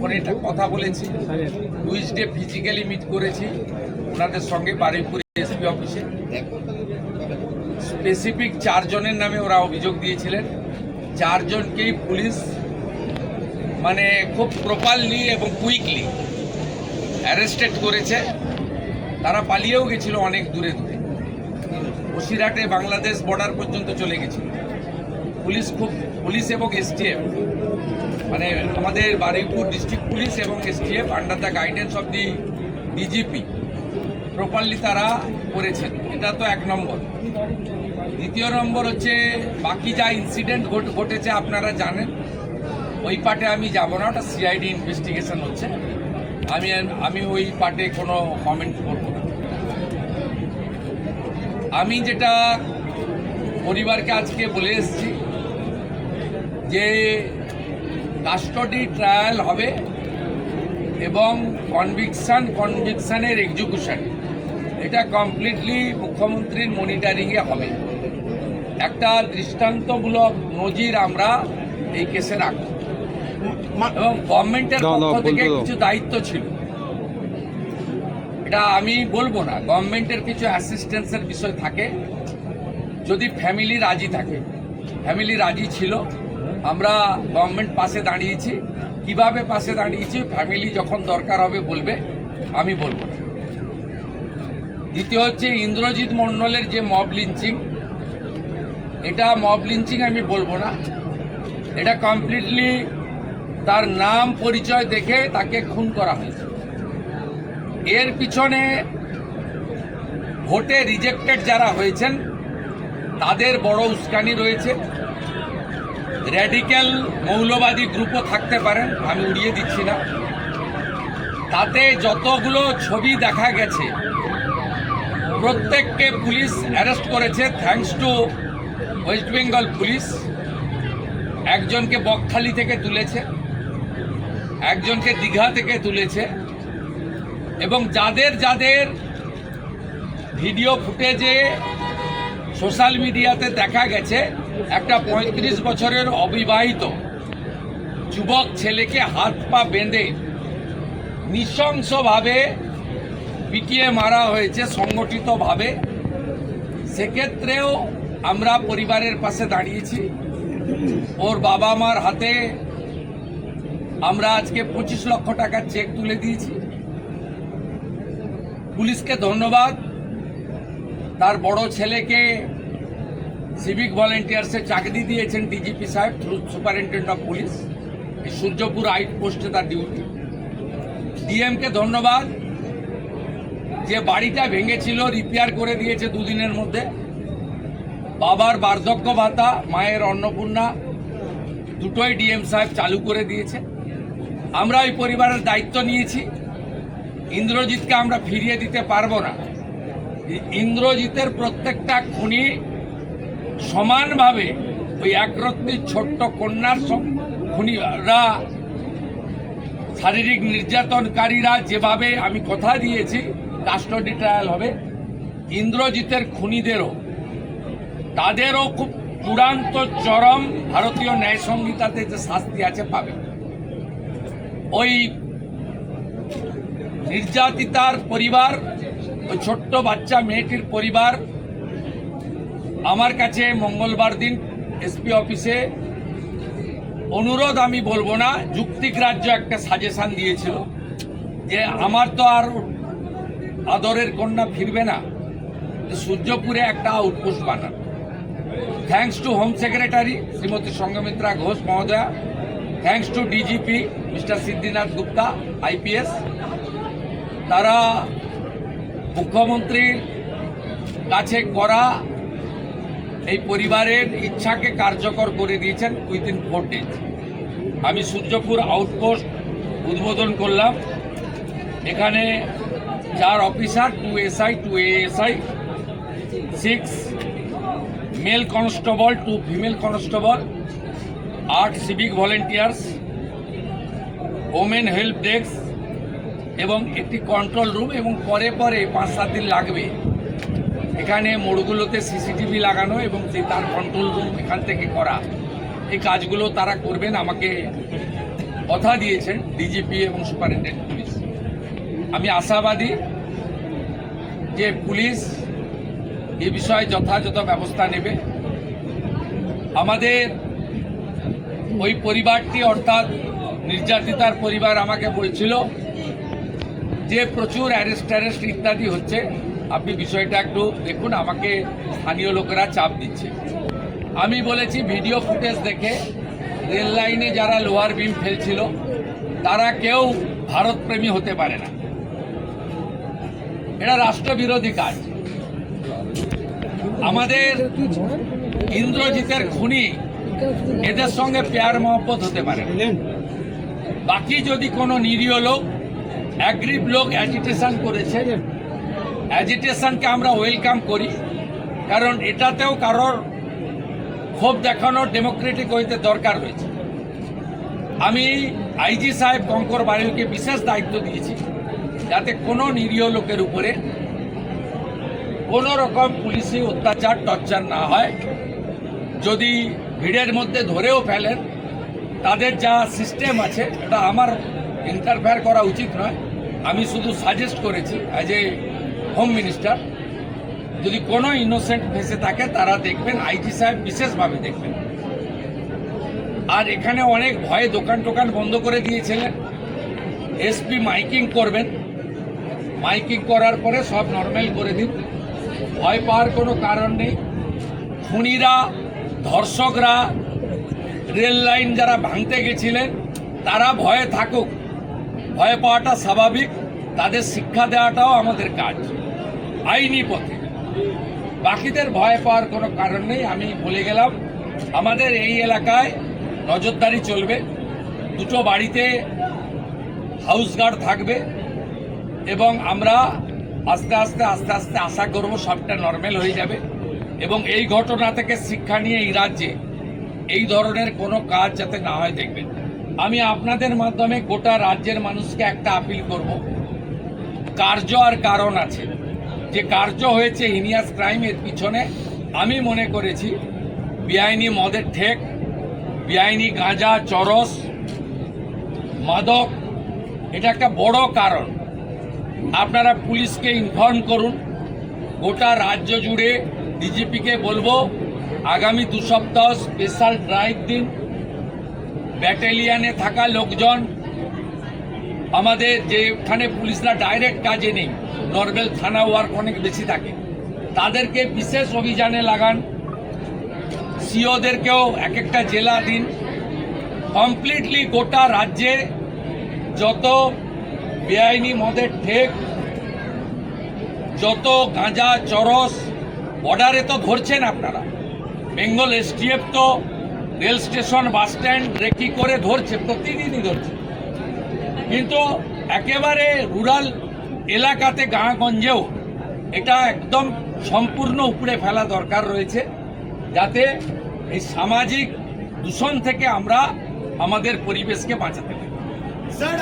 ফোনে কথা বলেছি, টুইসডে ফিজিক্যালি মিট করেছি ওনাদের সঙ্গে বারুইপুর এসপি অফিসে। স্পেসিফিক 4 জনের নামে ওরা অভিযোগ দিয়েছিলেন। 4 জনকেই পুলিশ মানে খুব প্রপারলি এবং কুইকলি অ্যারেস্টেড করেছে। তারা পালিয়েও গেছিল অনেক দূরে দূরে, বসিরহাটে বাংলাদেশ বর্ডার পর্যন্ত চলে গেছিল। পুলিশ এবং এসটিএফ মানে আমাদের বারুইপুর ডিস্ট্রিক্ট পুলিশ এবং STF under the guidance of the DGP properly তারা করেছেন। এটা তো 1 নম্বর। দ্বিতীয় নম্বর হচ্ছে বাকি যা ইনসিডেন্ট ঘটেছে আপনারা জানেন, ওই পার্টে আমি যাব না, ওটা সিআইডি ইনভেস্টিগেশন হচ্ছে। আমি ওই পার্টে কোনো কমেন্ট করব না। আমি যেটা পরিবারকে আজকে বলে এসেছি যে কাস্টডি ট্রায়াল হবে এবং কনভিকশনের এক্সিকিউশন এটা কমপ্লিটলি মুখ্যমন্ত্রীর মনিটরিংয়ে হবে। একটা দৃষ্টান্তমূলক নজির আমরা এই কেসে রাখব এবং গভর্নমেন্টের পক্ষ থেকে কিছু দায়িত্ব ছিল, এটা আমি বলবো না। গভর্নমেন্টের কিছু অ্যাসিস্ট্যান্সের বিষয় থাকে, যদি ফ্যামিলি রাজি থাকে। ফ্যামিলি রাজি ছিল, আমরা গভর্নমেন্ট পাশে দাঁড়িয়েছি। কিভাবে পাশে দাঁড়িয়েছি ফ্যামিলি যখন দরকার হবে বলবে, আমি বলবো না। দ্বিতীয় হচ্ছে ইন্দ্রজিৎ মণ্ডলের যে মব লিঞ্চিং, এটা মব লিঞ্চিং আমি বলবো না, এটা কমপ্লিটলি তার নাম পরিচয় দেখে তাকে খুন করা হয়েছে। এর পিছনে ভোটে রিজেক্টেড যারা হয়েছেন তাদের বড় উস্কানি রয়েছে। র্যাডিক্যাল মৌলবাদী গ্রুপও থাকতে পারেন, আমি উড়িয়ে দিচ্ছি না। তাতে যতগুলো ছবি দেখা গেছে প্রত্যেককে পুলিশ অ্যারেস্ট করেছে, thanks to West Bengal police. একজনকে বকখালি থেকে তুলেছে, একজনকে দীঘা থেকে তুলেছে এবং যাদের ভিডিও ফুটেজে সোশ্যাল মিডিয়াতে দেখা গেছে একটা 35 বছরের অবিবাহিত যুবক ছেলেকে হাত পা বেঁধে নৃশংসভাবে পিটিয়ে মারা হয়েছে সংগঠিতভাবে। সেক্ষেত্রেও আমরা পরিবারের পাশে দাঁড়িয়েছি। ওর বাবা মার হাতে আমরা আজকে 25 লক্ষ টাকার চেক তুলে দিয়েছি। পুলিশকে ধন্যবাদ, তার বড় ছেলেকে সিভিক ভলেন্টিয়ার্সে চাকরি দিয়েছেন ডিজিপি সাহেব through superintendent of police, Suryapur আউটপোস্টে তার ডিউটি। ডিএমকে ধন্যবাদ যে বাড়িটা ভেঙেছিল রিপেয়ার করে দিয়েছে 2 দিনের মধ্যে। বাবার বার্ধক্য ভাতা, মায়ের অন্নপূর্ণা দুটোই ডিএম সাহেব চালু করে দিয়েছে। আমরা ওই পরিবারের দায়িত্ব নিয়েছি। ইন্দ্রজিৎকে আমরা ফিরিয়ে দিতে পারবো না। ইন্দ্রজিতের প্রত্যেকটা খুনি সমানভাবে ওই একরত্তি ছোট্ট কন্যার খুনিরা, শারীরিক নির্যাতনকারীরা যেভাবে আমি কথা দিয়েছি কাস্টডি ট্রায়াল হবে, ইন্দ্রজিতের খুনিদেরও তাদেরও খুব চূড়ান্ত চরম ভারতীয় ন্যায় সংহিতাতে যে শাস্তি আছে পাবে। ওই নির্যাতিতার পরিবার, ওই ছোট্ট বাচ্চা মেয়েটির পরিবার আমার কাছে মঙ্গলবার দিন এসপি অফিসে অনুরোধ, আমি বলবো না, যুক্তিগ্রাহ্য একটা সাজেশন দিয়েছিল যে আমার তো আর আদরের কন্যা ফিরবে না, সূর্যপুরে একটা আউটপোস্ট বানান। Thanks to home secretary Shrimati Sanghamitra Ghosh মহোদয়া, thanks to DGP mister Siddhinath Gupta IPS, তারা মুখ্যমন্ত্রীর কাছে করা এই পরিবারের ইচ্ছাকে কার্যকর করে দিয়েছেন উইদিন 4 days। আমি সূর্যপুর আউটপোস্ট উদ্বোধন করলাম। এখানে 4 officer, 2 SI, 2 ASI, 6 mail constable, 2 female constable, 8 civic volunteers, women help desk এবং একটি কন্ট্রোল রুম। এবং পরে 5-7 দিন লাগবে এখানে মোড়গুলোতে সিসিটিভি লাগানো এবং তার কন্ট্রোল রুম এখান থেকে করা। এই কাজগুলো তারা করবেন, আমাকে কথা দিয়েছেন ডিজিপি এবং সুপারিনটেন্ডেন্ট পুলিশ। আমি আশাবাদী যে পুলিশ এ বিষয়ে যথাযথ ব্যবস্থা নেবে। আমাদের ওই পরিবারটি অর্থাৎ নির্যাতিতার পরিবার আমাকে বলছিল যে প্রচুর অ্যারেস্ট ইত্যাদি হচ্ছে, আপনি বিষয়টা একটু দেখুন, আমাকে স্থানীয় লোকেরা চাপ দিচ্ছে। আমি বলেছি ভিডিও ফুটেজ দেখে রেল লাইনে যারা লোহার বিম ফেলছিল তারা কেউ ভারতপ্রেমী হতে পারে না, এটা রাষ্ট্রবিরোধী কাজ। আমাদের ইন্দ্রজিতের খুনি এদের সঙ্গে প্যার মহব্বত হতে পারে না। বাকি যদি কোনো নিরীহ লোক অ্যাগ্রিভ লোক অ্যাজিটেশন করেছে, অ্যাজিটেশনকে আমরা ওয়েলকাম করি, কারণ এটাতেও কারোর ক্ষোভ দেখানোর ডেমোক্রেটিক হইতে দরকার রয়েছে। আমি আইজি সাহেব কঙ্কর বায়ুকে বিশেষ দায়িত্ব দিয়েছি যাতে কোনো নিরীহ লোকের উপরে কোনো রকম পুলিশি অত্যাচার টর্চার না হয়। যদি ভিড়ের মধ্যে ধরেও ফেলেন, তাদের যা সিস্টেম আছে এটা আমার ইন্টারফেয়ার করা উচিত নয়। আমি শুধু সাজেস্ট করেছি অ্যাজ এ হোম মিনিস্টার, যদি কোনো ইনোসেন্ট ফেসে থাকে তারা দেখবেন, আইজি সাহেব বিশেষভাবে দেখবেন। আর এখানে অনেক ভয়ে দোকান টোকান বন্ধ করে দিয়েছিলেন, এসপি মাইকিং করবেন, মাইকিং করার পরে সব নর্মাল করে দিন, ভয় পাওয়ার কোনো কারণ নেই। খুনিরা, ধর্ষকরা, রেল লাইন যারা ভাঙতে গেছিলেন তারা ভয়ে থাকুক, ভয় পাওয়াটা স্বাভাবিক, তাদের শিক্ষা দেওয়াটাও আমাদের কাজ আইনি পথে। বাকিদের ভয় পাওয়ার কোনো কারণ নেই। আমি বলে গেলাম আমাদের এই এলাকায় নজরদারি চলবে, দুটো বাড়িতে হাউস গার্ড থাকবে এবং আমরা আস্তে আস্তে আশা করব সবটা নর্মাল হয়ে যাবে। এবং এই ঘটনা থেকে শিক্ষা নিয়ে এই রাজ্যে এই ধরনের কোনো কাজ যাতে না হয় দেখবেন। আমি আপনাদের মাধ্যমে গোটা রাজ্যের মানুষকে একটা আপিল করব, কার্য আর কারণ আছে। যে কার্য হয়েছে হিনিয়াস ক্রাইমের পিছনে আমি মনে করেছি বেআইনি মদের ঠেক, বেআইনি গাঁজা, চরস, মাদক, এটা একটা বড় কারণ। আপনারা পুলিশকে ইনফর্ম করুন, গোটা রাজ্য জুড়ে ডিজিপিকে বলবো আগামী 2 সপ্তাহ স্পেশাল ড্রাইভ দিন। ব্যাটালিয়ানে থাকা লোকজন, আমাদের যেখানে পুলিশরা ডাইরেক্ট কাজে নেই, নর্মাল থানা ওয়ার্ক অনেক বেশি থাকে, তাদেরকে বিশেষ অভিযানে লাগান। সিওদেরকেও এক একটা জেলা দিন। কমপ্লিটলি গোটা রাজ্যে যত বেআইনি মদের ঠেক, যত গাঁজা, চরস, বর্ডারে তো ধরছেন আপনারা, বেঙ্গল এসটিএফ তো rail station, bus stand recce করে ধরছে, প্রতিদিনই ধরছে। কিন্তু একেবারে রুরাল এলাকাতে, গাঁগঞ্জেও এটা একদম সম্পূর্ণ উপড়ে ফেলা দরকার রয়েছে, যাতে এই সামাজিক দূষণ থেকে আমরা আমাদের পরিবেশকে বাঁচাতে পারি। স্যার